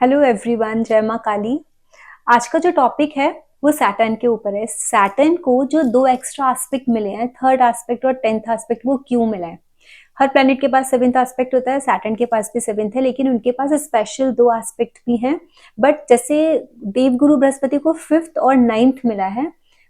Hello everyone, जय माँ काली। आज का जो टॉपिक है वो सैटर्न के ऊपर है। सैटर्न को जो दो एक्स्ट्रा एस्पेक्ट मिले हैं, थर्ड एस्पेक्ट और टेंथ एस्पेक्ट, वो क्यों मिला है? हर प्लैनेट के पास सेवेंथ एस्पेक्ट होता है, सैटर्न के पास भी सेवेंथ है, लेकिन उनके पास स्पेशल दो एस्पेक्ट भी हैं। बट जैसे देवगुरु बृहस्पति को फिफ्थ और नाइन्थ मिला है,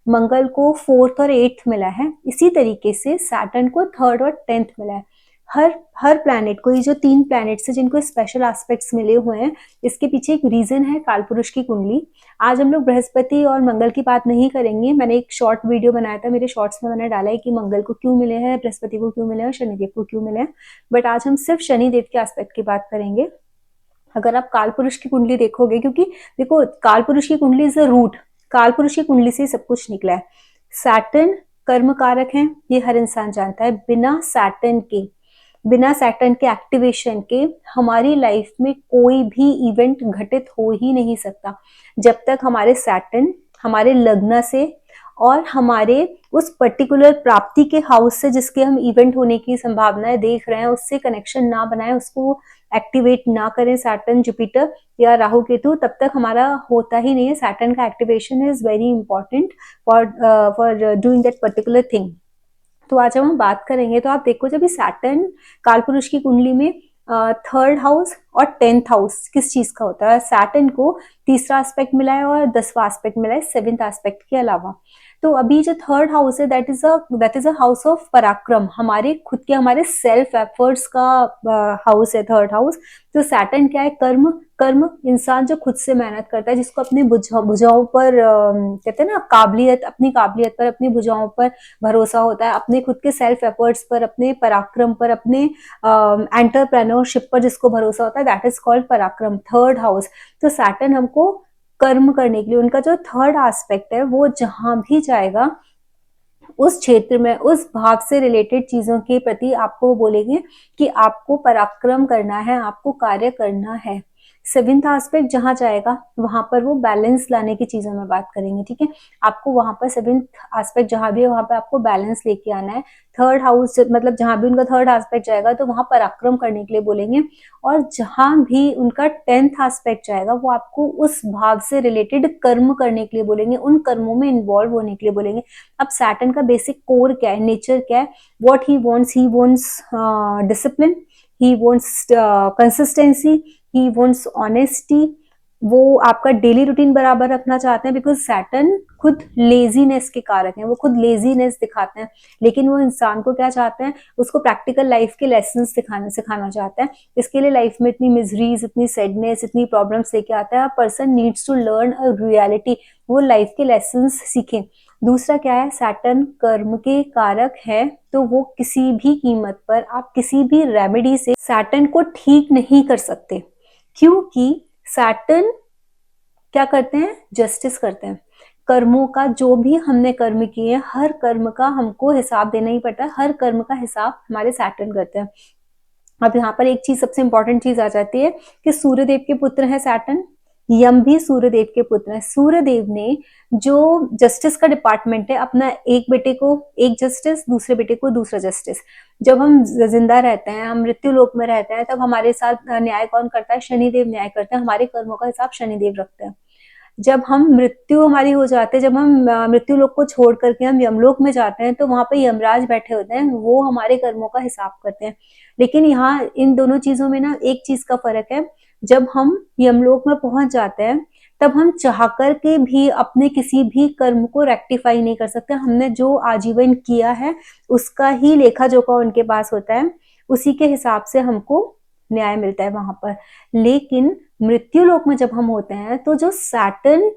मंगल को फोर्थ और एट्थ मिला है, इसी तरीके से सैटर्न को थर्ड और टेंथ मिला है। हर हर प्लैनेट को, ये जो तीन प्लैनेट्स हैं जिनको स्पेशल एस्पेक्ट्स मिले हुए हैं, इसके पीछे एक रीजन है, कालपुरुष की कुंडली। आज हम लोग बृहस्पति और मंगल की बात नहीं करेंगे। मैंने एक शॉर्ट वीडियो बनाया था, मेरे शॉर्ट्स में मैंने डाला है कि मंगल को क्यों मिले हैं, बृहस्पति को क्यों मिले हैं और शनिदेव को क्यों मिले हैं। बट आज हम सिर्फ शनिदेव के एस्पेक्ट की बात करेंगे। अगर आप कालपुरुष की कुंडली देखोगे, क्योंकि देखो कालपुरुष की कुंडली इज द रूट, कालपुरुष की कुंडली से सब कुछ निकला है। सैटर्न कर्म कारक है, ये हर इंसान जानता है। बिना सैटर्न के एक्टिवेशन के हमारी लाइफ में कोई भी इवेंट घटित हो ही नहीं सकता। जब तक हमारे सैटर्न हमारे लग्न से और हमारे उस पर्टिकुलर प्राप्ति के हाउस से जिसके हम इवेंट होने की संभावनाएं देख रहे हैं, उससे कनेक्शन ना बनाए, उसको एक्टिवेट ना करें, सैटर्न जुपिटर या राहु केतु, तब तक हमारा होता ही नहीं है। सैटर्न का activation is very important for doing that particular thing. तो आज हम बात करेंगे, तो आप देखो जब सैटर्न कालपुरुष की कुंडली में थर्ड हाउस और टेंथ हाउस किस चीज का होता है, सैटर्न को तीसरा एस्पेक्ट मिला है और 10वां एस्पेक्ट मिला है सेवेंथ एस्पेक्ट के अलावा। तो अभी जो थर्ड हाउस है, that is a house of पराक्रम, हमारे खुद के, हमारे सेल्फ एफर्ट्स का हाउस है थर्ड हाउस। तो सैटर्न क्या है? कर्म। कर्म, इंसान जो खुद से मेहनत करता है, जिसको अपनी भुजाओं पर कहते हैं ना, काबिलियत, अपनी काबिलियत पर, अपनी भुजाओं पर भरोसा होता है, अपने खुद के सेल्फ एफर्ट्स पर, अपने पराक्रम पर, अपने एंटरप्रेन्योरशिप पर जिसको भरोसा होता है, दैट इज कॉल्ड पराक्रम, थर्ड हाउस। तो सैटर्न हमको कर्म करने के लिए, उनका जो थर्ड एस्पेक्ट है, वो जहां भी जाएगा उस क्षेत्र में, उस भाव से रिलेटेड चीजों के प्रति आपको बोलेंगे कि आपको पराक्रम करना है, आपको कार्य करना है। सेवेंथ एस्पेक्ट जहां जाएगा वहां पर वो बैलेंस लाने की चीजों में बात करेंगे, ठीक है। आपको वहां पर सेवेंथ एस्पेक्ट जहां भी है वहां पर आपको बैलेंस लेके आना है। थर्ड हाउस मतलब जहां भी उनका थर्ड एस्पेक्ट जाएगा तो वहां पराक्रम करने के लिए बोलेंगे। और जहां भी उनका टेंथ एस्पेक्ट जाएगा वो आपको उस भाव से रिलेटेड कर्म करने के लिए बोलेंगे, उन कर्मों में इन्वॉल्व होने के लिए बोलेंगे। अब सैटर्न का बेसिक कोर क्या है, नेचर क्या है? What he wants discipline, he wants consistency, he wants honesty. वो आपका डेली रूटीन बराबर रखना चाहते हैं, बिकॉज सैटर्न खुद लेजीनेस के कारक हैं, वो खुद लेजीनेस दिखाते हैं, लेकिन वो इंसान को क्या चाहते हैं? उसको प्रैक्टिकल लाइफ के लेसन सिखाना चाहते हैं। इसके लिए लाइफ में इतनी मिजरीज, इतनी सैडनेस, इतनी प्रॉब्लम्स लेके आता है। Person needs to learn a reality, वो लाइफ के लेसन सीखें। दूसरा क्या है? सैटर्न कर्म के कारक है, तो वो किसी भी कीमत पर, आप किसी भी रेमेडी से सैटर्न को ठीक नहीं कर सकते, क्योंकि सैटर्न क्या करते हैं? जस्टिस करते हैं। कर्मों का, जो भी हमने कर्म किए, हर कर्म का हमको हिसाब देना ही पड़ता है, हर कर्म का हिसाब हमारे सैटर्न करते हैं। अब यहाँ पर एक चीज, सबसे इंपॉर्टेंट चीज आ जाती है कि सूर्यदेव के पुत्र है सैटर्न, यम भी सूर्यदेव के पुत्र है। सूर्यदेव ने जो जस्टिस का डिपार्टमेंट है, अपना एक बेटे को एक जस्टिस, दूसरे बेटे को दूसरा जस्टिस। जब हम जिंदा रहते हैं, हम मृत्यु लोक में रहते हैं, तब हमारे साथ न्याय कौन करता है? शनिदेव न्याय करते हैं, हमारे कर्मों का हिसाब शनिदेव रखते हैं। जब हम मृत्यु हमारी हो जाते हैं, जब हम मृत्यु लोक को छोड़ करके हम यमलोक में जाते हैं, तो वहां पे यमराज बैठे होते हैं, वो हमारे कर्मों का हिसाब करते हैं। लेकिन यहाँ इन दोनों चीजों में ना एक चीज का फर्क है, जब हम यमलोक में पहुंच जाते हैं तब हम चाह कर के भी अपने किसी भी कर्म को रेक्टिफाई नहीं कर सकते। हमने जो आजीवन किया है उसका ही लेखा जोखा उनके पास होता है, उसी के हिसाब से हमको न्याय मिलता है वहां पर। लेकिन मृत्यु लोक में जब हम होते हैं, तो जो सैटर्न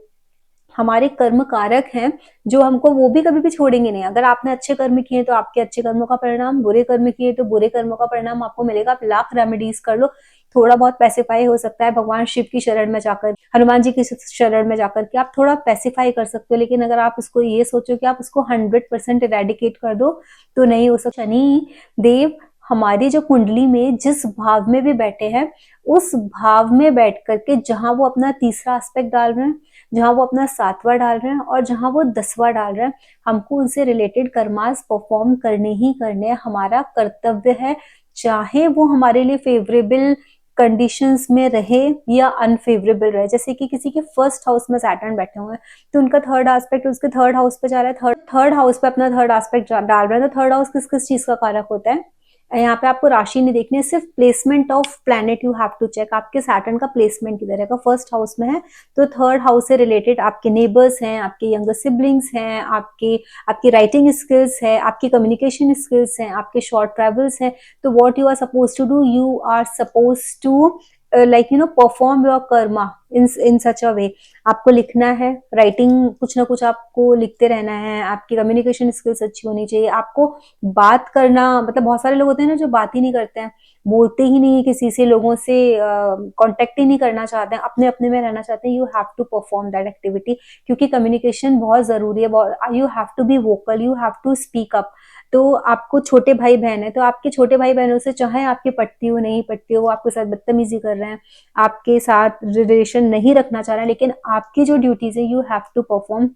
हमारे कर्म कारक हैं, जो हमको, वो भी कभी भी छोड़ेंगे नहीं। अगर आपने अच्छे कर्म किए तो आपके अच्छे कर्मों का परिणाम, बुरे कर्म किए तो बुरे कर्मों का परिणाम आपको मिलेगा। आप लाख रेमेडीज कर लो, थोड़ा बहुत पैसिफाई हो सकता है भगवान शिव की शरण में जाकर, हनुमान जी की शरण में जाकर के आप थोड़ा पैसिफाई कर सकते हो। लेकिन अगर आप उसको ये सोचो कि आप उसको 100% इरेडिकेट कर दो, तो नहीं हो सकता। शनि देव हमारी जो कुंडली में जिस भाव में भी बैठे हैं, उस भाव में बैठ करके जहां वो अपना तीसरा एस्पेक्ट डाल रहे हैं, जहां वो अपना सातवां डाल रहे हैं और जहां वो 10वां डाल रहे हैं, हमको उनसे रिलेटेड कर्मास परफॉर्म करने ही करने, हमारा कर्तव्य है। चाहे वो हमारे लिए फेवरेबल कंडीशंस में रहे या अनफेवरेबल रहे। जैसे कि किसी के फर्स्ट हाउस में सैटर्न बैठे हुए हैं तो उनका थर्ड एस्पेक्ट उसके थर्ड हाउस पे जा रहा है, थर्ड हाउस पे अपना थर्ड एस्पेक्ट डाल रहा है। तो थर्ड हाउस किस किस चीज का कारक होता है, यहाँ पे आपको राशि नहीं देखनी है, सिर्फ placement of planet you have to check. आपके सैटर्न का प्लेसमेंट किधर है, फर्स्ट हाउस में है तो थर्ड हाउस से रिलेटेड आपके नेबर्स हैं, आपके यंगर सिबलिंग्स हैं, आपकी राइटिंग स्किल्स है, आपकी कम्युनिकेशन स्किल्स हैं, आपके शॉर्ट ट्रेवल्स हैं। तो what you are suppose to do, you are suppose to like perform your karma in such a way. आपको लिखना है, राइटिंग कुछ ना कुछ आपको लिखते रहना है, आपकी कम्युनिकेशन स्किल्स अच्छी होनी चाहिए, आपको बात करना, मतलब बहुत सारे लोग होते हैं ना जो बात ही नहीं करते हैं, बोलते ही नहीं किसी से, लोगों से कांटेक्ट ही नहीं करना चाहते हैं, अपने अपने में रहना चाहते हैं। You have to perform that activity, क्योंकि कम्युनिकेशन बहुत जरूरी है। You have to be vocal, you have to speak up. तो आपको छोटे भाई बहन है तो आपके छोटे भाई बहनों से चाहे आपकी पटती हो नहीं पटती हो, वो आपके साथ बदतमीजी कर रहे हैं, आपके साथ रिलेशन नहीं रखना चाह रहे हैं, लेकिन आपकी जो ड्यूटीज है you have to perform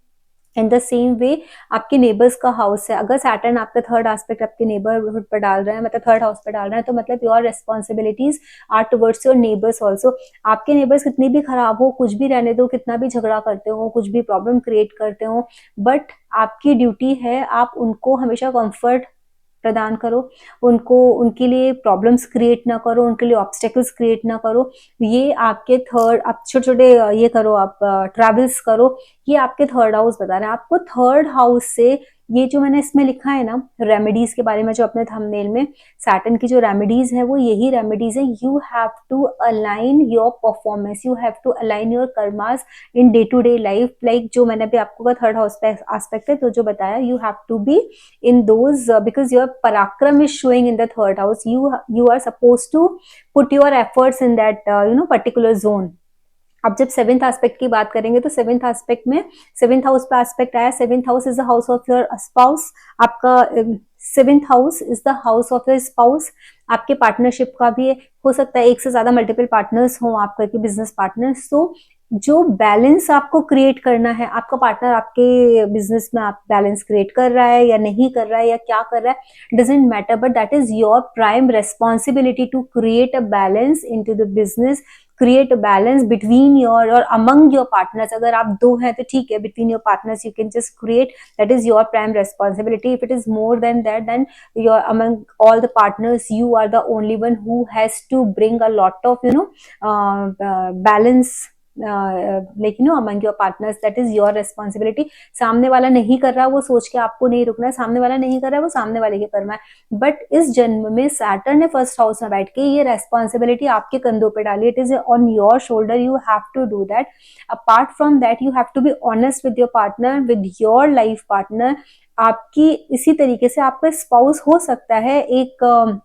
in the same way. आपके नेबर्स का हाउस है, अगर सैटर्न आपका थर्ड एस्पेक्ट आपके नेबरहुड पर डाल रहे हैं, मतलब थर्ड हाउस पर डाल रहे हैं, तो मतलब your responsibilities are towards your neighbours also. आपके नेबर्स कितनी भी खराब हो, कुछ भी रहने दो, कितना भी झगड़ा करते हो, कुछ भी प्रॉब्लम क्रिएट करते हो, बट आपकी ड्यूटी है आप उनको हमेशा कंफर्ट प्रदान करो, उनको, उनके लिए प्रॉब्लम्स क्रिएट ना करो, उनके लिए ऑब्स्टेकल्स क्रिएट ना करो। ये आपके थर्ड, आप छोटे छोटे ये करो, आप ट्रैवल्स करो, ये आपके थर्ड हाउस बता रहे हैं। आपको थर्ड हाउस से ये जो मैंने इसमें लिखा है ना रेमेडीज के बारे में, जो अपने थंबनेल में सैटर्न की जो रेमेडीज है वो यही रेमेडीज है। You have to align your performance, you have to align your karmas in day to day life. Like जो मैंने अभी आपको का थर्ड हाउस पे एस्पेक्ट है तो जो बताया, you have to be in those because your parakram is showing in the third house, you are supposed to put your efforts in that particular zone। अब जब सेवेंथ एस्पेक्ट की बात करेंगे तो सेवेंथ एस्पेक्ट में सेवेंथ हाउस पे aspect आया, seventh house is the house of your spouse. आपका seventh house is the house of your spouse. आपके पार्टनरशिप का भी हो सकता है, एक से ज्यादा मल्टीपल पार्टनर्स हो आपका, के बिजनेस पार्टनर्स। तो जो बैलेंस आपको क्रिएट करना है, आपका पार्टनर आपके बिजनेस में आप बैलेंस क्रिएट कर रहा है या नहीं कर रहा है या क्या कर रहा है, doesn't matter, but that is your prime responsibility to create a balance into the business, create a balance between your और अमंग योर पार्टनर्स। अगर आप दो हैं तो ठीक है, between your partners you can just create, that is your prime responsibility. If it is more than that, then your among all the partners you are the only one who has to bring a lot of balance among your partners, that is your responsibility। सामने वाला नहीं कर रहा वो सोच के आपको नहीं रुकना है, सामने वाला नहीं कर रहा है वो सामने वाले के कर्म है। बट इस जन्म में सैटर्न ने फर्स्ट हाउस में बैठ के ये रेस्पॉन्सिबिलिटी आपके कंधों पे डाली, it is on your shoulder, you have to do that. Apart from that you have to be honest with your partner, with your life partner. आपकी इसी तरीके से आपका स्पाउस हो सकता है एक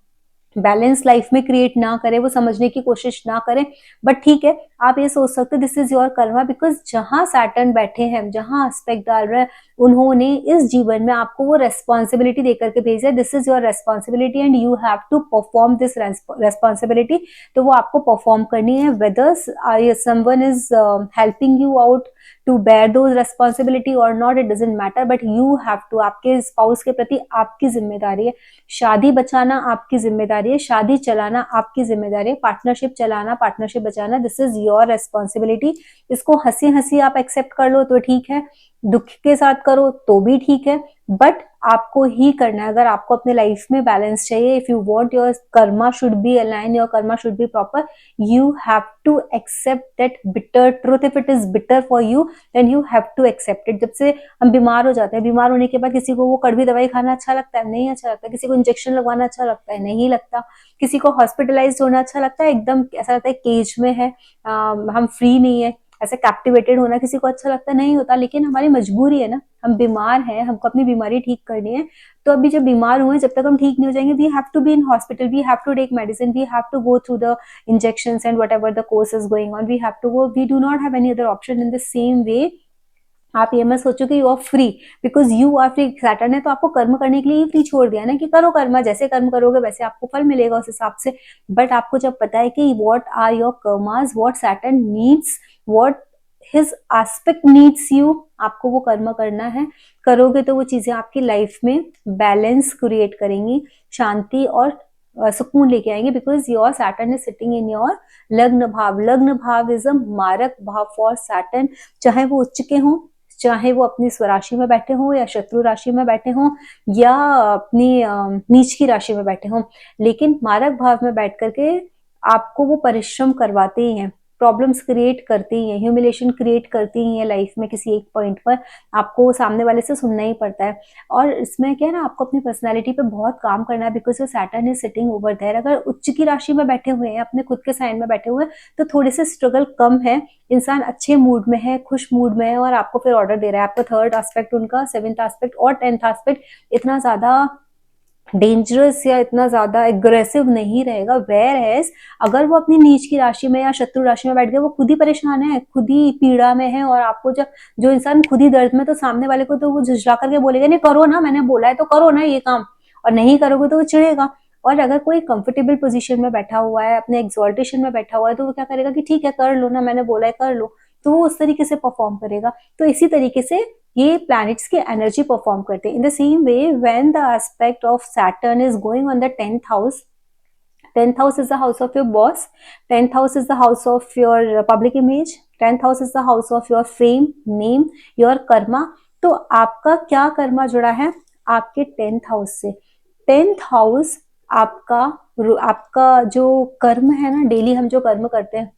बैलेंस लाइफ में क्रिएट ना करे, वो समझने की कोशिश ना करें, बट ठीक है, आप ये सोच सकते हो this is your Karma, because जहां सैटर्न बैठे हैं, जहां एस्पेक्ट डाल रहे हैं, उन्होंने इस जीवन में आपको वो रेस्पॉन्सिबिलिटी देकर के भेजा है, this is your responsibility and you have to perform this responsibility. तो वो आपको परफॉर्म करनी है, whether someone is helping you out to bear those responsibility और not, it doesn't matter, but you have to. आपके स्पाउस के प्रति आपकी जिम्मेदारी है, शादी बचाना आपकी जिम्मेदारी है, शादी चलाना आपकी जिम्मेदारी है, पार्टनरशिप चलाना, पार्टनरशिप बचाना, दिस इज योर रेस्पॉन्सिबिलिटी। इसको हंसी हंसी आप एक्सेप्ट कर लो तो ठीक है, दुख के साथ करो तो भी ठीक है, बट आपको ही करना है। अगर आपको अपने लाइफ में बैलेंस चाहिए, if you want your karma should be align, your karma should be proper, you have to accept that bitter truth. If it is bitter for you then you have to accept it. जब से हम बीमार हो जाते हैं, बीमार होने के बाद किसी को वो कड़वी दवाई खाना अच्छा लगता है, नहीं अच्छा लगता, किसी को इंजेक्शन लगवाना अच्छा लगता है, नहीं लगता, किसी को हॉस्पिटलाइज होना अच्छा लगता है, एकदम ऐसा लगता है केज में है, हम फ्री नहीं है, ऐसे कैप्टिवेटेड होना किसी को अच्छा लगता नहीं होता, लेकिन हमारी मजबूरी है ना, हम बीमार हैं, हमको अपनी बीमारी ठीक करनी है। तो अभी जब बीमार हुए, जब तक हम ठीक नहीं हो जाएंगे, we have to be in hospital, we have to take medicine, we have to go through the injections and whatever the course is going on, we have to go, we do not have any other option. In the same way आप ये मत सोचो कि you are free, because you are free. Saturn ने तो आपको कर्म करने के लिए ही फ्री छोड़ दिया ना, कि करो कर्म, जैसे कर्म करोगे वैसे आपको फल मिलेगा उस हिसाब से। बट आपको जब पता है कि what are your karmas, what Saturn needs, what his aspect needs you, आपको वो कर्म करना है, करोगे तो वो चीजें आपकी लाइफ में बैलेंस क्रिएट करेंगी, शांति और सुकून लेके आएंगे, because your Saturn is sitting in your लग्न भाव. लग्न भाव इज अ मारक भाव फॉर सैटर्न, चाहे वो उच्च के हों, चाहे वो अपनी स्वराशि में बैठे हों या शत्रु राशि में बैठे हों या अपनी नीच की राशि में बैठे हों, लेकिन मारक भाव में बैठ करके आपको वो परिश्रम करवाते ही हैं, प्रॉब्लम्स क्रिएट करती ही हैं, ह्यूमिलेशन क्रिएट करती ही हैं लाइफ में. किसी एक पॉइंट पर आपको सामने वाले से सुनना ही पड़ता है. और इसमें क्या है ना, आपको अपनी पर्सनैलिटी पे बहुत काम करना है, because your Saturn is sitting over there. अगर उच्च की राशि में बैठे हुए हैं, अपने खुद के साइन में बैठे हुए हैं, तो थोड़े से स्ट्रगल कम है, इंसान अच्छे मूड में है, खुश मूड में है, और आपको फिर ऑर्डर दे रहा है. आपका थर्ड एस्पेक्ट, उनका सेवेंथ एस्पेक्ट और 10th एस्पेक्ट इतना ज्यादा डेंजरस या इतना ज्यादा एग्रेसिव नहीं रहेगा. वेयर हैज अगर वो अपनी नीच की राशि में या शत्रु राशि में बैठ गए, वो खुद ही परेशान है, खुद ही पीड़ा में है, और आपको जब जो इंसान खुद ही दर्द में, तो सामने वाले को तो वो झुझला करके बोलेगा, नहीं करो ना, मैंने बोला है तो करो ना ये काम, और नहीं करोगे तो वो चिढ़ेगा. और अगर कोई कंफर्टेबल पोजीशन में बैठा हुआ है, अपने एक्सॉल्टेशन में बैठा हुआ है, तो वो क्या करेगा कि ठीक है कर लो ना, मैंने बोला है कर लो, तो वो उस तरीके से परफॉर्म करेगा. तो इसी तरीके से ये प्लैनेट्स की एनर्जी परफॉर्म करते हैं. इन the same way when the aspect of Saturn is going on the 10th house, 10th house is the house of your boss, 10th house is the house of your public image, 10th house is the house of your fame, name, your karma. तो आपका क्या कर्मा जुड़ा है आपके 10th house से. 10th house आपका आपका जो कर्म है ना, डेली हम जो कर्म करते हैं,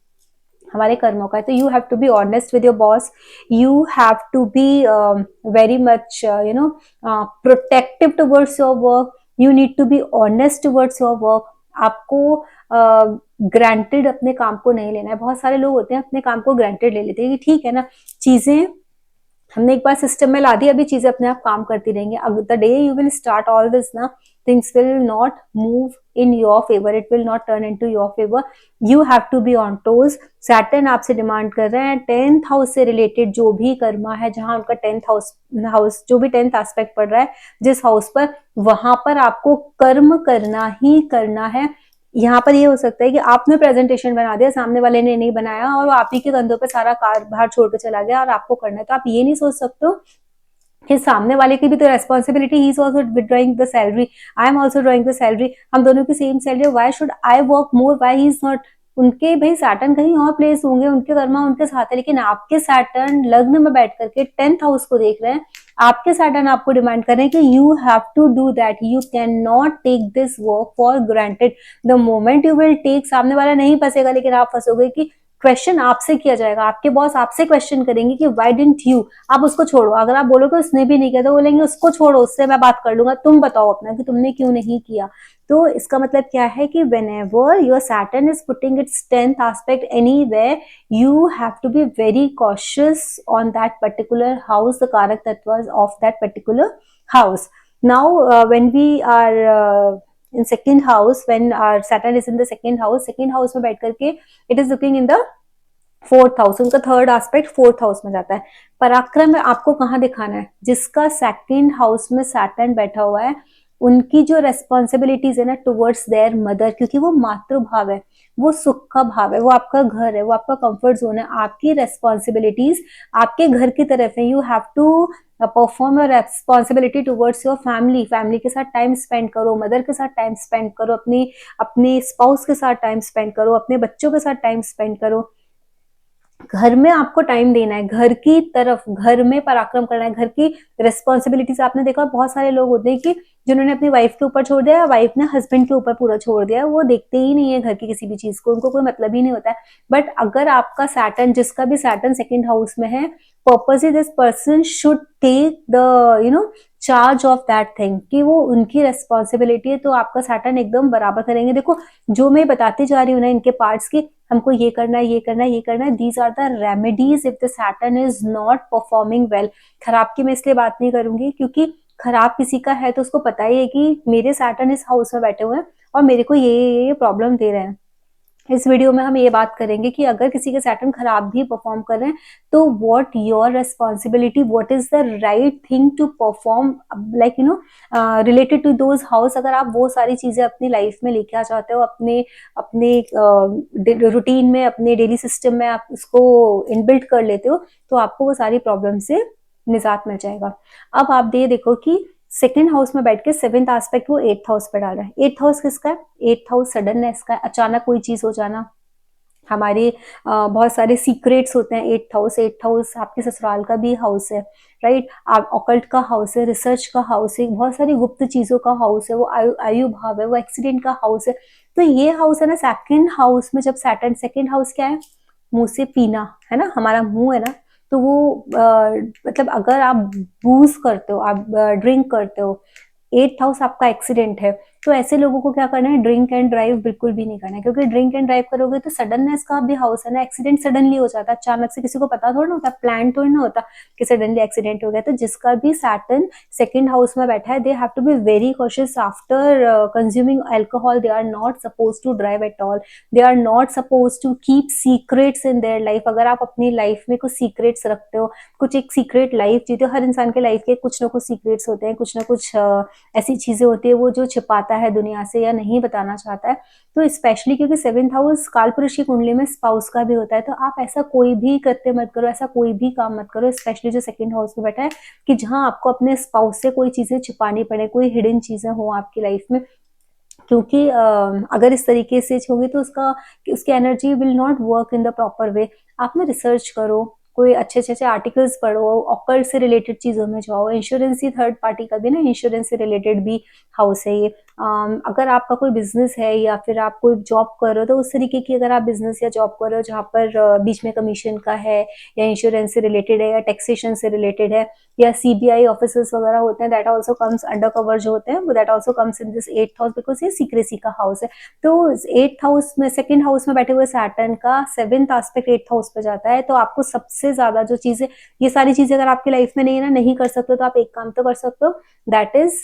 हमारे कर्मों का है. तो you have to be honest with your boss, you have to be very much protective towards your work, you need to be honest towards your work. आपको ग्रांटेड अपने काम को नहीं लेना है. बहुत सारे लोग होते हैं अपने काम को ग्रांटेड ले लेते हैं कि ठीक है ना, चीजें हमने एक बार सिस्टम में ला दी, अभी चीजें अपने आप काम करती रहेंगी. The day you will start all this ना, things will not move in your favor, it will not turn into your favor. You have to be on toes. Saturn आपसे डिमांड कर रहे हैं 10th हाउस से related जो भी कर्मा है, जहां उनका 10th हाउस जो भी 10th एस्पेक्ट पड़ रहा है जिस हाउस पर, वहां पर आपको कर्म करना ही करना है. यहाँ पर ये हो सकता है कि आपने प्रेजेंटेशन बना दिया, सामने वाले ने नहीं बनाया, और आप ही के कंधों पे सारा कारभार छोड़ के चला गया, और आपको करना है. तो आप ये नहीं सोच सकते हो कि सामने वाले की भी तो responsibility, he is also withdrawing the salary, I am also drawing the salary, हम दोनों की same salary, why should I work more, why he is not. उनके भाई सैटर्न कहीं और प्लेस होंगे, उनके कर्मा उनके साथ है, लेकिन आपके सैटर्न लग्न में बैठ करके 10th हाउस को देख रहे हैं. आपके सैटर्न आपको डिमांड कर रहे हैं कि you have to do that, you can not take this work for granted. The moment you will take, सामने वाला नहीं फंसेगा लेकिन आप फंसोगे, कि क्वेश्चन आपसे किया जाएगा, आपके बॉस आपसे क्वेश्चन करेंगे कि व्हाई डिडंट यू. आप उसको छोड़ो, अगर आप बोलोगे उसने भी नहीं किया, तो बोलेंगे उसको छोड़ो, उससे मैं बात कर लूंगा, तुम बताओ अपना कि तुमने क्यों नहीं किया. तो इसका मतलब क्या है कि whenever your Saturn is putting its 10th aspect anywhere, you have to be very cautious on that particular house, the Karak Tattvas of that particular house. Now, when we are in second house, when our Saturn is in the second house में बैठ करके it is looking in the 4th house, उनका third aspect 4th house में जाता है. पराक्रम में आपको कहाँ दिखाना है, जिसका सेकंड हाउस में सैटर्न बैठा हुआ है, उनकी जो रेस्पॉन्सिबिलिटीज है ना टुवर्ड्स देयर मदर, क्योंकि वो मातृभाव है, वो सुख का भाव है, वो आपका घर है, वो आपका कंफर्ट जोन है. आपकी रेस्पॉन्सिबिलिटीज आपके घर की तरफ है. You have to perform your responsibility towards your family. Family के साथ टाइम स्पेंड करो, मदर के साथ टाइम स्पेंड करो, अपने स्पाउस के साथ टाइम स्पेंड करो, अपने बच्चों के साथ टाइम स्पेंड करो. घर में आपको टाइम देना है, घर की तरफ, घर में पराक्रम करना है, घर की रिस्पॉन्सिबिलिटीज. आपने देखा बहुत सारे लोग होते हैं कि जिन्होंने अपनी वाइफ के ऊपर छोड़ दिया, वाइफ ने हस्बैंड के ऊपर पूरा छोड़ दिया, वो देखते ही नहीं है घर की किसी भी चीज को, उनको कोई मतलब ही नहीं होता है. बट अगर आपका सैटर्न, जिसका भी सैटर्न सेकंड हाउस में है, purposely this person should take the charge of that thing, कि वो उनकी रेस्पॉन्सिबिलिटी है, तो आपका सैटर्न एकदम बराबर करेंगे. देखो जो मैं बताती जा रही हूँ ना इनके पार्ट्स की, हमको ये करना है, ये करना है, ये करना है, these are the remedies if the Saturn is not performing well. खराब की मैं इसलिए बात नहीं करूंगी क्योंकि खराब किसी का है तो उसको पता ही है कि मेरे सैटर्न इस हाउस में बैठे हुए हैं और मेरे को ये प्रॉब्लम दे रहे हैं. इस वीडियो में हम ये बात करेंगे कि अगर किसी के सैटर्न खराब भी परफॉर्म कर रहे हैं, तो what your responsibility, what is the right thing to perform, like related to those house. अगर आप वो सारी चीजें अपनी लाइफ में लेके आ जाते हो, अपने अपने रूटीन में, अपने डेली सिस्टम में आप उसको इनबिल्ट कर लेते हो, तो आपको वो सारी प्रॉब्लम से निजात मिल जाएगा. अब आप ये देखो कि सेकंड हाउस में बैठ के सेवेंथ एस्पेक्ट वो एट्थ हाउस पे डाल रहा है। एट्थ हाउस किसका है? एट्थ हाउस सडननेस का है, अचानक कोई चीज हो जाना, हमारे बहुत सारे सीक्रेट्स होते हैं। एट्थ हाउस आपके ससुराल का भी हाउस है, राइट? आप ऑकल्ट का हाउस है, रिसर्च का हाउस है, बहुत सारी गुप्त चीजों का हाउस है, वो आयु भाव है, वो एक्सीडेंट का हाउस है। तो ये हाउस है ना, सेकंड हाउस में जब सैटर्न, सेकंड हाउस क्या है? मुंह से पीना, है ना, हमारा मुंह है ना, तो वो मतलब अगर आप बूज करते हो, आप ड्रिंक करते हो, एट्थ हाउस आपका एक्सीडेंट है, तो ऐसे लोगों को क्या करना है? ड्रिंक एंड ड्राइव बिल्कुल भी नहीं करना है, क्योंकि ड्रिंक एंड ड्राइव करोगे तो सडननेस का भी हाउस है ना, एक्सीडेंट सडनली हो जाता है, अचानक से, किसी को पता थोड़ा ना होता, प्लान थोड़ा ना होता कि सडनली एक्सीडेंट हो गया। तो जिसका भी सैटर्न सेकंड हाउस में बैठा है, they have to be very cautious after consuming alcohol. They are not suppose to drive at all, they are not suppose to keep secrets in their life. अगर आप अपनी लाइफ में कुछ secrets रखते हो, कुछ एक सीक्रेट लाइफ जीते हो, हर इंसान के लाइफ के कुछ ना कुछ सीक्रेट्स होते हैं, कुछ ना कुछ ऐसी चीजें होती है वो जो छिपाता है दुनिया से या नहीं बताना चाहता है। तो स्पेशली क्योंकि सेवेंथ हाउस कालपुरुष की कुंडली में स्पाउस का भी होता है, तो आप ऐसा कोई भी कृत्य मत करो, ऐसा कोई भी काम मत करो, स्पेशली जो सेकंड हाउस में बैठा है, कि जहां आपको अपने स्पाउस से कोई चीजें छिपानी पड़े, कोई हिडन चीजें हो आपकी लाइफ में। क्योंकि अगर इस तरीके से होगी तो उसकी energy will not work in the proper way. आप ना रिसर्च करो, कोई अच्छे अच्छे आर्टिकल्स पढ़ो, ऑकल्ट से रिलेटेड चीजों में जाओ। इंश्योरेंस ही थर्ड पार्टी का भी ना, इंश्योरेंस से रिलेटेड भी हाउस है ये। अगर आपका कोई बिजनेस है या फिर आप कोई जॉब कर रहे हो, तो उस तरीके की अगर आप बिजनेस या जॉब कर रहे हो जहाँ पर बीच में कमीशन का है, या इंश्योरेंस से रिलेटेड है, या टैक्सेशन से रिलेटेड है, या सीबीआई ऑफिसर्स वगैरह होते हैं, that also comes under cover जो होते हैं, that also comes in this eighth house, because ये सीक्रेसी का हाउस है। तो एट्थ हाउस में, सेकंड हाउस में बैठे हुए सैटर्न का सेवेंथ एस्पेक्ट एट्थ हाउस पे जाता है, तो आपको सबसे ज्यादा जो चीजें, ये सारी चीजें अगर आपकी लाइफ में नहीं है ना, नहीं कर सकते, तो आप एक काम तो कर सकते हो, that is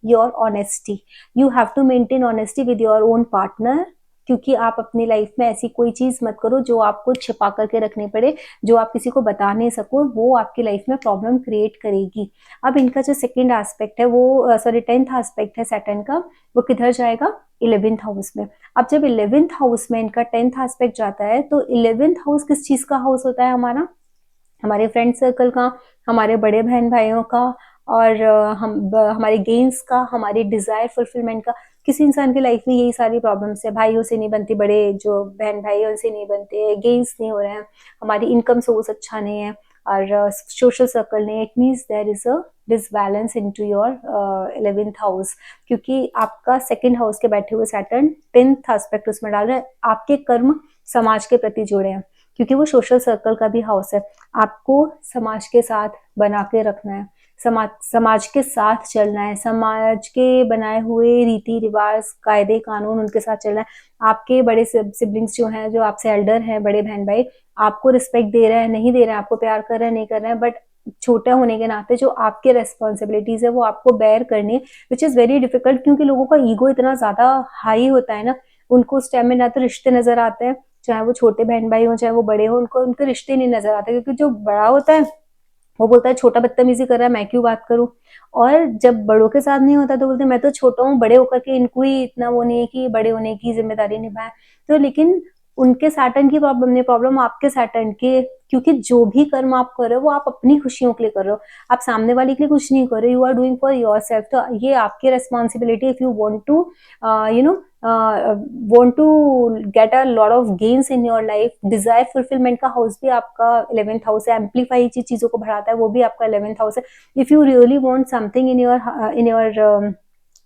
your honesty. You have to maintain honesty with your own partner, क्योंकि आप अपनी लाइफ में ऐसी कोई चीज मत करो जो आपको छिपा करके रखनी पड़े, जो आप किसी को बता नहीं सको, वो आपकी लाइफ में प्रॉब्लम क्रिएट करेगी। अब इनका जो सेकंड एस्पेक्ट है वो, सॉरी, टेंथ एस्पेक्ट है सैटर्न का, वो किधर जाएगा? 11th हाउस में। अब जब 11th हाउस में इनका 10th एस्पेक्ट जाता है, तो 11th हाउस किस चीज का हाउस होता है? हमारे फ्रेंड सर्कल का, हमारे बड़े बहन भाइयों का, और हमारे गेन्स का, हमारी डिजायर फुलफिलमेंट का। किसी इंसान की लाइफ में यही सारी प्रॉब्लम्स है, भाइयों से नहीं बनती, बड़े जो बहन भाई हैं उनसे नहीं बनते, गेन्स नहीं हो रहे हैं, हमारी इनकम सोर्स अच्छा नहीं है, और सोशल सर्कल नहीं। It means there is a disbalance into your 11th house, क्योंकि आपका सेकंड हाउस के बैठे हुए सैटर्न 10th एस्पेक्ट उसमें डाल रहा है। आपके कर्म समाज के प्रति जुड़े हैं, क्योंकि वो सोशल सर्कल का भी हाउस है। आपको समाज के साथ बना के रखना है, समाज के साथ चलना है, समाज के बनाए हुए रीति रिवाज, कायदे कानून, उनके साथ चलना है। आपके बड़े सिबलिंग्स जो हैं, जो आपसे एल्डर हैं, बड़े बहन भाई, आपको रिस्पेक्ट दे रहे हैं, नहीं दे रहे हैं, आपको प्यार कर रहे हैं, नहीं कर रहे हैं, बट छोटा होने के नाते जो आपके रेस्पॉन्सिबिलिटीज है वो आपको बेयर करनी है, विच इज वेरी डिफिकल्ट, क्योंकि लोगों का ईगो इतना ज्यादा हाई होता है ना, उनको उस टाइम में ना तो रिश्ते नजर आते हैं, चाहे वो छोटे बहन भाई हो चाहे वो बड़े हो, उनको उनके रिश्ते नहीं नजर आते, क्योंकि जो बड़ा होता है वो बोलता है छोटा बदतमीजी कर रहा है, मैं क्यों बात करूं। और जब बड़ों के साथ नहीं होता तो बोलते मैं तो छोटा हूँ, बड़े होकर के इनको ही इतना वो नहीं है कि बड़े होने की जिम्मेदारी निभाए। तो लेकिन उनके सैटर्न की प्रॉब्लम नहीं, प्रॉब्लम आपके सैटर्न के, क्योंकि जो भी कर्म आप कर रहे हो वो आप अपनी खुशियों के लिए कर रहे हो, आप सामने वाले के लिए कुछ नहीं कर रहे, you are doing for yourself. तो ये आपकी responsibility, if you want to you know want to get a lot of gains in your life। Desire fulfilment का हाउस भी आपका 11th हाउस है, एम्पलीफाई चीजों को बढ़ाता है, वो भी आपका 11th हाउस है। If you really want something in your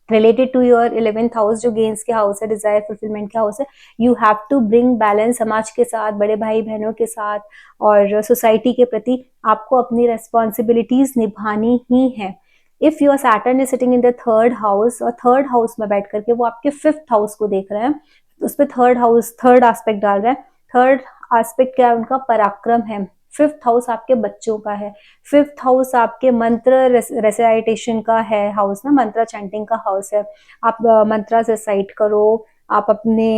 related to your 11th house, जो गेन्स के हाउस है, डिजायर फुलफिलमेंट के हाउस है, you have to bring balance समाज के साथ, बड़े भाई बहनों के साथ, और सोसाइटी के प्रति आपको अपनी रेस्पॉन्सिबिलिटीज निभानी ही है। If your Saturn is sitting in the third house, और थर्ड हाउस में बैठ करके वो आपके फिफ्थ हाउस को देख रहे हैं, उस पर थर्ड हाउस, थर्ड एस्पेक्ट डाल रहा है। थर्ड एस्पेक्ट क्या है? उनका पराक्रम है। फिफ्थ हाउस आपके बच्चों का है, फिफ्थ हाउस आपके मंत्र रेसाइटेशन का है हाउस ना, मंत्र चैंटिंग का हाउस है। आप मंत्र रेसाइट करो, आप अपने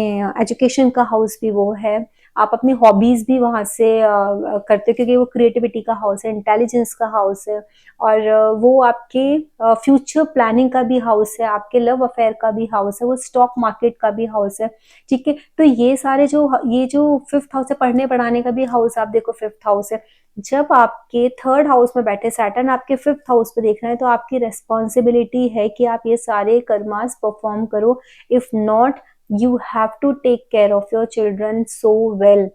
एजुकेशन का हाउस भी वो है, आप अपनी हॉबीज भी वहां से करते हो, क्योंकि वो क्रिएटिविटी का हाउस है, इंटेलिजेंस का हाउस है, और वो आपके फ्यूचर प्लानिंग का भी हाउस है, आपके लव अफेयर का भी हाउस है, वो स्टॉक मार्केट का भी हाउस है। ठीक है, तो ये सारे जो फिफ्थ हाउस है, पढ़ने पढ़ाने का भी हाउस आप देखो फिफ्थ हाउस है। जब आपके थर्ड हाउस में बैठे सैटर्न आपके फिफ्थ हाउस पे देख रहे हैं, तो आपकी रेस्पॉन्सिबिलिटी है कि आप ये सारे कर्मास परफॉर्म करो। If not, you have to take care of your children so well.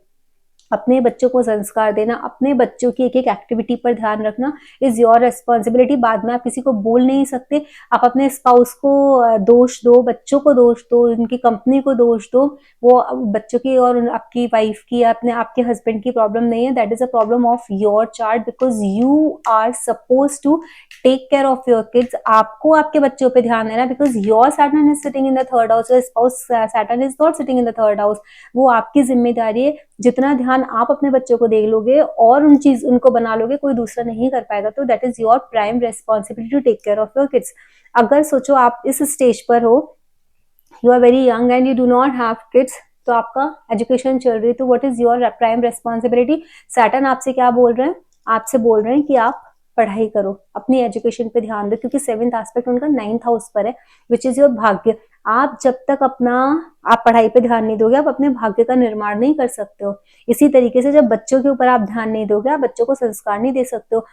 अपने बच्चों को संस्कार देना, अपने बच्चों की एक एक एक्टिविटी पर ध्यान रखना इज योर रेस्पॉन्सिबिलिटी। बाद में आप किसी को बोल नहीं सकते। आप अपने स्पाउस को दोष दो, बच्चों को दोष दो, उनकी कंपनी को दोष दो, वो बच्चों की और आपकी वाइफ की या अपने आपके हस्बैंड की प्रॉब्लम नहीं है। That is a problem of your child, because you are suppose to take care of your kids. आपको आपके बच्चों पे ध्यान देना, because your Saturn is sitting in the third house, your spouse Saturn is not sitting in the third house. वो आपकी जिम्मेदारी है। जितना ध्यान आप अपने बच्चों को दे लोगे और उनको बना लोगे, कोई दूसरा नहीं कर पाएगा। तो that is your prime responsibility to take care of your kids. अगर सोचो आप इस स्टेज पर हो, you are very young and you do not have kids, तो आपका एजुकेशन चल रही है, तो what is your prime responsibility? Saturn आपसे क्या बोल रहे हैं? आपसे बोल रहे हैं कि आप पढ़ाई करो, अपनी एजुकेशन पे ध्यान दो, क्योंकि सेवेंथ एस्पेक्ट उनका 9th हाउस पर है, विच इज योर भाग्य। आप जब तक आप पढ़ाई पे ध्यान नहीं दोगे, आप अपने भाग्य का निर्माण नहीं कर सकते हो। इसी तरीके से जब बच्चों के ऊपर आप ध्यान नहीं दोगे, आप बच्चों को संस्कार नहीं दे सकते हो।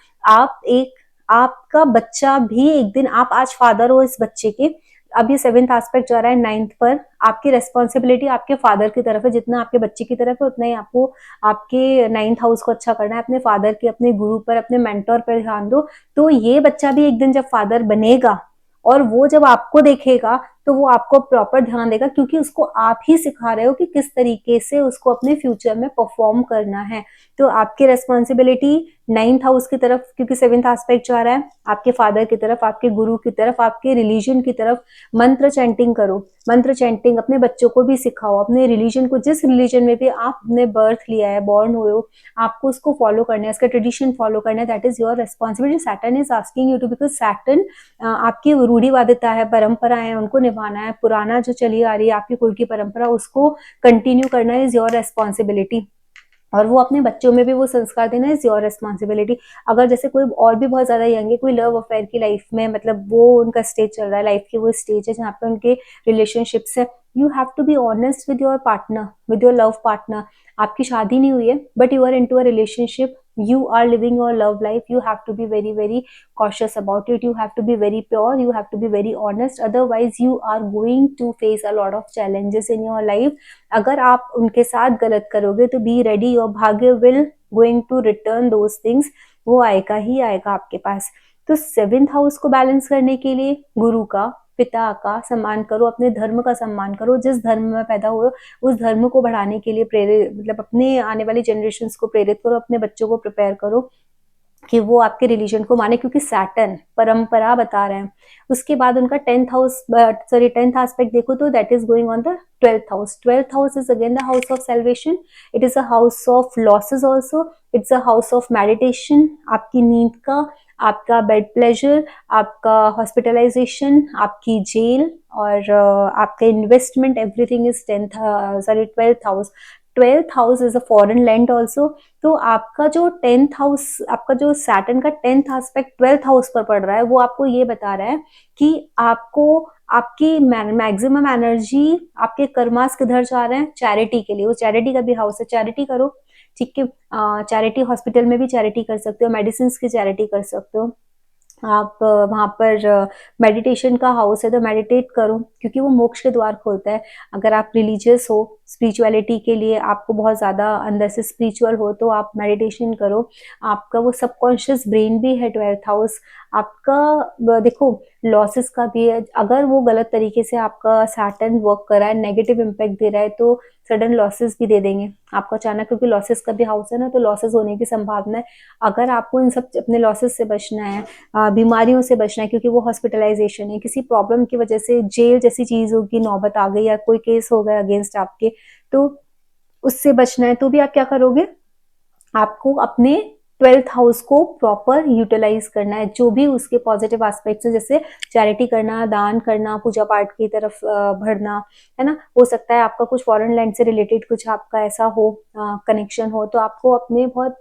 आपका बच्चा भी एक दिन, आप आज फादर हो इस बच्चे के, अब ये सेवेंथ एस्पेक्ट जा रहा है 9th पर, आपकी रेस्पॉन्सिबिलिटी आपके फादर की तरफ है, जितना आपके बच्चे की तरफ है उतना ही आपको आपके 9th हाउस को अच्छा करना है। अपने फादर की, अपने गुरु पर, अपने मेंटोर पर ध्यान दो। तो ये बच्चा भी एक दिन जब फादर बनेगा और वो जब आपको देखेगा, तो वो आपको प्रॉपर ध्यान देगा, क्योंकि उसको आप ही सिखा रहे हो कि किस तरीके से उसको अपने फ्यूचर में परफॉर्म करना है। तो आपकी रेस्पॉन्सिबिलिटी 9th हाउस की तरफ, क्योंकि सेवेंथ एस्पेक्ट जा रहा है, आपके फादर की तरफ, आपके गुरु की तरफ, आपके रिलीजन की तरफ मंत्र चैंटिंग करो। मंत्र चैंटिंग अपने बच्चों को भी सिखाओ, अपने रिलीजन को, जिस रिलीजन में भी आपने बर्थ लिया है, बॉर्न हुए हो, आपको उसको फॉलो करना है, उसका ट्रेडिशन फॉलो करना है। That is your responsibility. Saturn is asking you to, because Saturn आपकी रूढ़िवादिता है, परंपरा है, उनको निभाना है। पुराना जो चली आ रही है आपकी कुल की परंपरा, उसको कंटिन्यू करना इज योर रेस्पॉन्सिबिलिटी। और वो अपने बच्चों में भी वो संस्कार देना इज योर रेस्पॉन्सिबिलिटी। अगर जैसे कोई और भी बहुत ज्यादा यंग है, कोई लव अफेयर की लाइफ में, मतलब वो उनका स्टेज चल रहा है, लाइफ की वो स्टेज है जहाँ पे उनके रिलेशनशिप्स है, you have to be honest with your partner, with your love partner. आपकी शादी नहीं हुई है, but you are into a relationship, you are living your love life, you have to be very very cautious about it, you have to be very pure, you have to be very honest, otherwise you are going to face a lot of challenges in your life। अगर आप उनके साथ गलत करोगे तो be ready, your भाग्य will going to return those things, वो आएगा ही आएगा आपके पास। तो सेवेंथ हाउस को बैलेंस करने के लिए गुरु का, पिता का सम्मान करो, अपने धर्म का सम्मान करो, जिस धर्म में पैदा हुए उस धर्म को बढ़ाने के लिए प्रेरित, मतलब अपने आने वाली जनरेशन को प्रेरित करो, अपने बच्चों को प्रिपेयर करो कि वो आपके रिलीजन को माने, क्योंकि सैटर्न परंपरा बता रहे हैं। उसके बाद उनका 10th एस्पेक्ट देखो तो that is going on the 12th house. 12th house is again the house of salvation, it is a house of losses also, it's a house of meditation, आपकी नींद का, आपका बेड प्लेजर, आपका hospitalisation, आपकी jail, और आपका investment, everything is 12th house. 12th house is a foreign land also. तो आपका जो 10th हाउस, आपका जो सैटर्न का 10th एस्पेक्ट 12th हाउस पर पड़ रहा है, वो आपको ये बता रहा है कि आपको आपकी मैक्सिमम एनर्जी, आपके कर्मास किधर जा रहे हैं? चैरिटी के लिए। वो चैरिटी का भी हाउस है, चैरिटी करो। ठीक है, चैरिटी, हॉस्पिटल में भी चैरिटी कर सकते हो, मेडिसिन की चैरिटी कर सकते हो आप। वहां पर मेडिटेशन का हाउस है, तो मेडिटेट करो, क्योंकि वो मोक्ष के द्वार खोलता है। अगर आप रिलीजियस हो, स्पिरिचुअलिटी के लिए आपको बहुत ज़्यादा अंदर से स्पिरिचुअल हो, तो आप मेडिटेशन करो। आपका वो सबकॉन्शियस ब्रेन भी है 12th हाउस आपका। देखो लॉसेस का भी है, अगर वो गलत तरीके से आपका सैटर्न वर्क कर रहा है, नेगेटिव इम्पैक्ट दे रहा है, तो सडन लॉसेस भी दे देंगे आपको अचानक, क्योंकि लॉसेस का भी हाउस है ना, तो लॉसेस होने की संभावना है। अगर आपको इन सब अपने लॉसेस से बचना है, बीमारियों से बचना है, क्योंकि वो हॉस्पिटलाइजेशन है, किसी प्रॉब्लम की वजह से जेल जैसी चीज होगी, नौबत आ गई, या कोई केस हो गया अगेंस्ट आपके, तो उससे बचना है, तो भी आप क्या करोगे? आपको अपने 12th हाउस को प्रॉपर यूटिलाइज करना है, जो भी उसके पॉजिटिव एस्पेक्ट्स हैं, जैसे चैरिटी करना, दान करना, पूजा पाठ की तरफ बढ़ना, है ना। हो सकता है आपका कुछ फॉरेन लैंड से रिलेटेड कुछ आपका ऐसा हो कनेक्शन हो, तो आपको अपने बहुत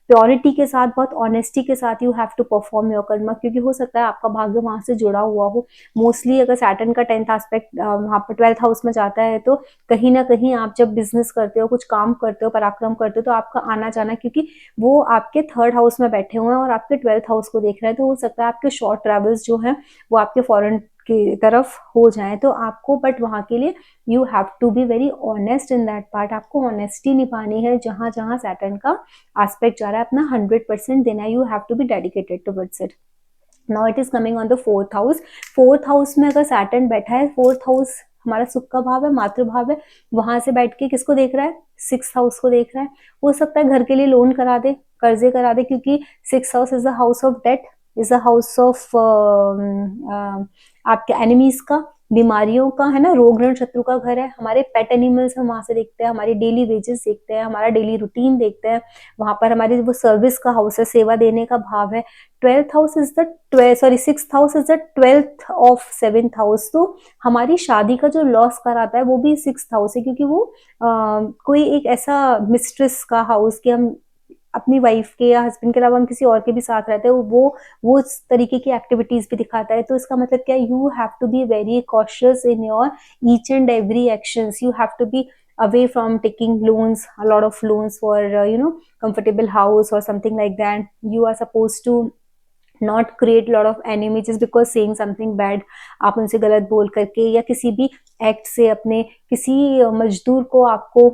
प्योरिटी के साथ, बहुत ऑनेस्टी के साथ you have to perform your karma, क्योंकि हो सकता है आपका भाग्य वहां से जुड़ा हुआ हो। मोस्टली अगर सैटर्न का 10th एस्पेक्ट वहां पर 12th हाउस में जाता है, तो कहीं ना कहीं आप जब बिजनेस करते हो, कुछ काम करते हो, पराक्रम करते हो, तो आपका आना जाना, क्योंकि वो आपके 3rd हाउस में बैठे हुए हैं और आपके 12th हाउस को देख रहे हैं, तो हो सकता है आपके शॉर्ट ट्रेवल्स जो है वो आपके फॉरेन की तरफ हो जाए, तो आपको बट वहां के लिए you have to be very honest in that part. आपको ऑनेस्टी निभानी है, जहां जहां सैटर्न का एस्पेक्ट जा रहा है अपना 100% देना है, you have to be dedicated towards it. Now it is coming on the 4th house. 4th house में अगर सैटर्न बैठा है, 4th हाउस हमारा सुख का भाव है, मातृभाव है, वहां से बैठ के किसको देख रहा है? 6th हाउस को देख रहा है। हो सकता है घर के लिए लोन करा दे, कर्जे करा दे, क्योंकि 6th house is the house of debt, is the house of आपके एनिमीज का, बीमारियों का, है ना, रोग ऋण शत्रु का घर है। हमारे पेट एनिमल्स हम वहां से देखते हैं, हमारी डेली वेजेस देखते हैं, हमारा डेली रूटीन देखते हैं, वहां पर हमारी वो सर्विस का हाउस है, सेवा देने का भाव है। 12th house is the 6th house is the 12th of 7th house. तो हमारी शादी का जो लॉस कराता है वो भी 6th हाउस है, क्योंकि वो कोई एक ऐसा मिस्ट्रेस का हाउस कि हम अपनी वाइफ के या हस्बैंड के अलावा हम किसी और के भी साथ रहते हैं, वो इस तरीके की एक्टिविटीज भी दिखाता है। तो इसका मतलब क्या है? You have to be very cautious in your each and every actions. यू हैव टू बी away from taking loans, a lot of loans for comfortable house or something like that. You are supposed to not create lot of enemy just because saying something bad, आप उनसे गलत बोल करके या किसी भी act से अपने किसी मजदूर को आपको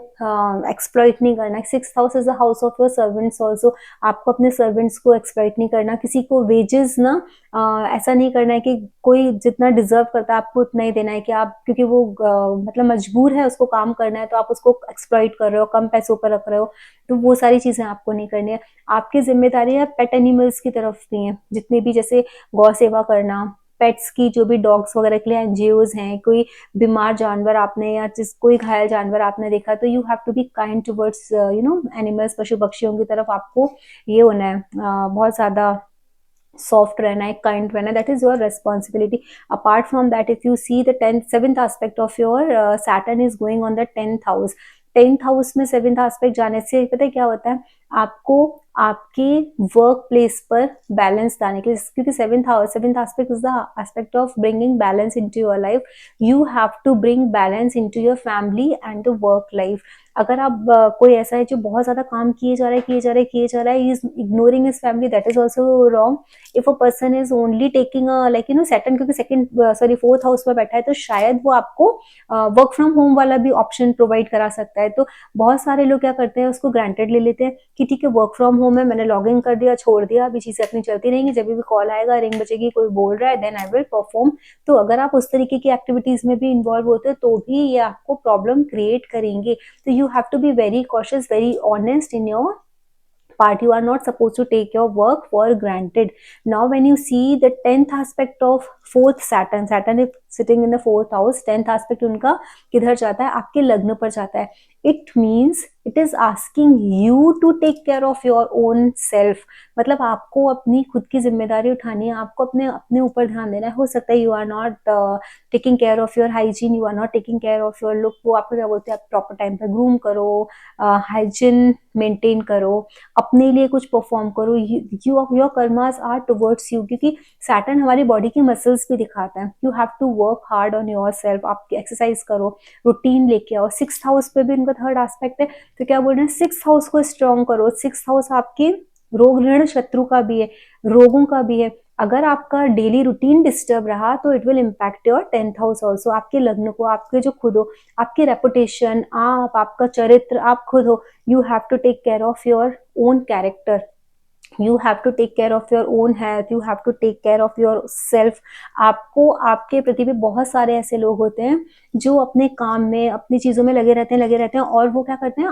एक्सप्लॉइट नहीं करना। 6th house is the house of your servants also. आपको अपने सर्वेंट्स को एक्सप्लॉइट नहीं करना, किसी को वेजेस ना ऐसा नहीं करना है कि कोई जितना डिजर्व करता है आपको उतना ही देना है, कि आप क्योंकि वो मतलब मजबूर है, उसको काम करना है, तो आप उसको एक्सप्लॉइट कर रहे हो, कम पैसों पर रख रहे हो, तो वो सारी चीजें आपको नहीं करनी है। आपकी जिम्मेदारी पेट एनिमल्स की तरफ भी है, जितने भी, जैसे गौ सेवा करना, पेट्स की जो भी डॉग्स वगैरह के लिए एनजीओज हैं, कोई बीमार जानवर आपने या जिस कोई घायल जानवर आपने देखा, तो you have to be kind towards animals, पशु पक्षियों की तरफ आपको ये होना है, बहुत ज्यादा सॉफ्ट रहना है, काइंड रहना है। That is your responsibility. Apart from that, if you see the 7th aspect of your Saturn is going on the 10th house. 10th house में 7th एस्पेक्ट जाने से पता है क्या होता है? आपको आपके वर्क प्लेस पर बैलेंस लाने के लिए, क्योंकि 7th aspect is the aspect of bringing balance into your life. You have to bring balance into your family and the work life. अगर आप कोई ऐसा है जो बहुत ज्यादा काम किए जा रहा है, is ignoring his family, that is also wrong. If a person is only taking Saturn, क्योंकि 4th हाउस में बैठा है, तो शायद वो आपको वर्क फ्रॉम होम वाला भी ऑप्शन प्रोवाइड करा सकता है। तो बहुत सारे लोग क्या करते हैं, उसको ग्रांटेड ले लेते हैं कि ठीक है वर्क फ्रॉम होम है, मैंने लॉग इन कर दिया, छोड़ दिया, अभी चीजें अपनी चलती रहेंगी, जब भी कॉल आएगा, रिंग बजेगी, कोई बोल रहा है, देन आई विल परफॉर्म। तो अगर आप उस तरीके की एक्टिविटीज में भी इन्वॉल्व होते हो, तो भी ये आपको प्रॉब्लम क्रिएट करेंगे। तो you have to be very cautious, very honest in your part. You are not supposed to take your work for granted. Now when you see the 10th aspect of 4th Saturn is sitting in the 4th house, 10th aspect उनका किधर जाता है? आपके लग्न पर जाता है। It means it is asking you to take care of your own self। मतलब आपको अपनी खुद की जिम्मेदारी उठानी है, आपको अपने ऊपर ध्यान देना है। हो सकता है you are not taking care of your hygiene, you are not taking care of your look. वो आपको क्या बोलते हैं, आप प्रॉपर टाइम पे ग्रूम करो, हाइजीन मेंटेन करो, अपने लिए कुछ परफॉर्म करो। Your karmas are towards you, क्योंकि सैटर्न हमारी बॉडी की मसल्स भी दिखाता है। You have to work hard on yourself. आप एक्सरसाइज करो, रूटीन लेके आओ। 6th हाउस पे भी उनका 3rd एस्पेक्ट है, तो क्या बोल रहे हैं, 6th हाउस को स्ट्रॉन्ग करो। 6th हाउस आपके रोग ऋण शत्रु का भी है, रोगों का भी है। अगर आपका डेली रूटीन डिस्टर्ब रहा, तो it will impact your 10th house also. आपके लग्न को, आपके जो खुद हो, आपकी रेपुटेशन, आपका चरित्र, आप खुद हो। You have to take care of your own character, you have to take care of your own health, you have to take care of yourself. आपको आपके प्रति भी बहुत सारे ऐसे लोग होते हैं जो अपने काम में, अपनी चीजों में लगे रहते हैं, और वो क्या करते हैं,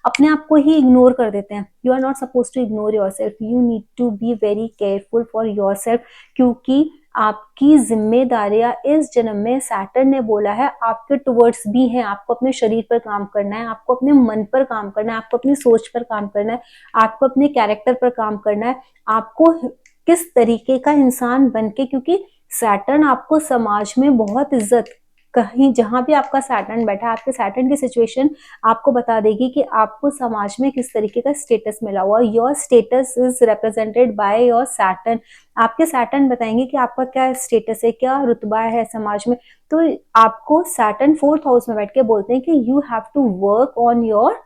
अपने आप को ही इग्नोर कर देते हैं। You are not suppose to ignore yourself, you need to be very careful for yourself, क्योंकि आपकी जिम्मेदारियां इस जन्म में सैटर्न ने बोला है आपके टुवर्ड्स भी हैं। आपको अपने शरीर पर काम करना है, आपको अपने मन पर काम करना है, आपको अपनी सोच पर काम करना है, आपको अपने कैरेक्टर पर काम करना है, आपको किस तरीके का इंसान बनके, क्योंकि सैटर्न आपको समाज में बहुत इज्जत, कहीं जहां भी आपका सैटर्न बैठा है, आपके सैटर्न की सिचुएशन आपको बता देगी कि आपको समाज में किस तरीके का स्टेटस मिला हुआ। Your status is represented by your Saturn. आपके सैटर्न बताएंगे कि आपका क्या स्टेटस है, क्या रुतबा है समाज में। तो आपको सैटर्न 4th हाउस में बैठ के बोलते हैं कि you have to work on your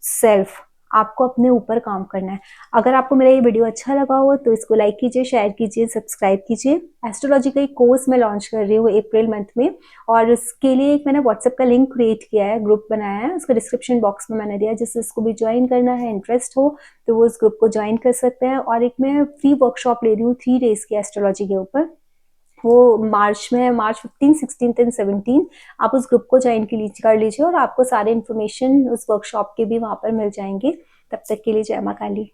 self, आपको अपने ऊपर काम करना है। अगर आपको मेरा ये वीडियो अच्छा लगा हो तो इसको लाइक कीजिए, शेयर कीजिए, सब्सक्राइब कीजिए। एस्ट्रोलॉजी का एक कोर्स मैं लॉन्च कर रही हूँ अप्रैल मंथ में, और उसके लिए एक मैंने व्हाट्सएप का लिंक क्रिएट किया है, ग्रुप बनाया है, उसका डिस्क्रिप्शन बॉक्स में मैंने दिया, जिससे इसको भी ज्वाइन करना है, इंटरेस्ट हो तो वो उस ग्रुप को ज्वाइन कर सकते हैं। और एक मैं फ्री वर्कशॉप ले रही हूँ 3 डेज की एस्ट्रोलॉजी के ऊपर, वो मार्च में, मार्च 15, 16 एंड 17। आप उस ग्रुप को ज्वाइन कर लीजिए और आपको सारे इन्फॉर्मेशन उस वर्कशॉप के भी वहां पर मिल जाएंगे। तब तक के लिए जय मां काली।